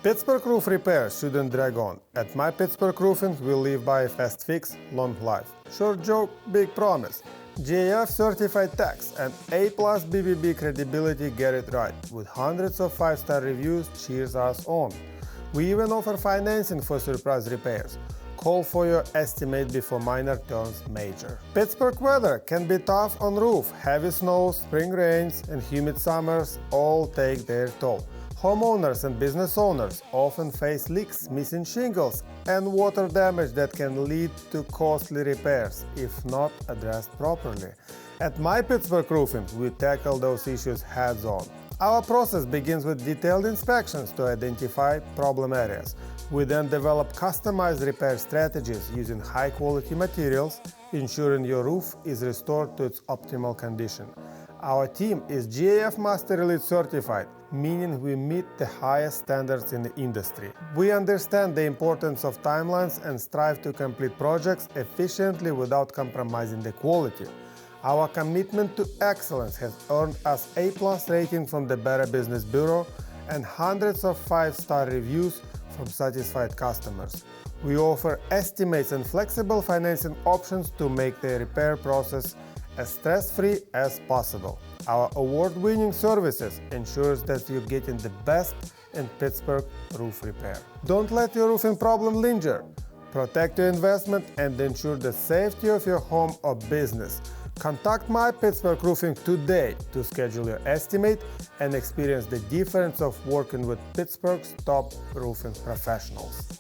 Pittsburgh roof repair shouldn't drag on. At MY Pittsburgh Roofing, we live by fast fix, long life. Short joke, big promise. GAF certified techs and A+ BBB credibility get it right, with hundreds of 5-star reviews cheers us on. We even offer financing for surprise repairs. Call for your estimate before minor turns major. Pittsburgh weather can be tough on roof. Heavy snows, spring rains, and humid summers all take their toll. Homeowners and business owners often face leaks, missing shingles, and water damage that can lead to costly repairs if not addressed properly. At MY Pittsburgh Roofing, we tackle those issues heads-on. Our process begins with detailed inspections to identify problem areas. We then develop customized repair strategies using high-quality materials, ensuring your roof is restored to its optimal condition. Our team is GAF Master Elite certified, meaning we meet the highest standards in the industry. We understand the importance of timelines and strive to complete projects efficiently without compromising the quality. Our commitment to excellence has earned us A+ rating from the Better Business Bureau and hundreds of 5-star reviews from satisfied customers. We offer estimates and flexible financing options to make the repair process as stress-free as possible. Our award-winning services ensures that you're getting the best in Pittsburgh roof repair. Don't let your roofing problem linger. Protect your investment and ensure the safety of your home or business. Contact MY Pittsburgh Roofing today to schedule your estimate and experience the difference of working with Pittsburgh's top roofing professionals.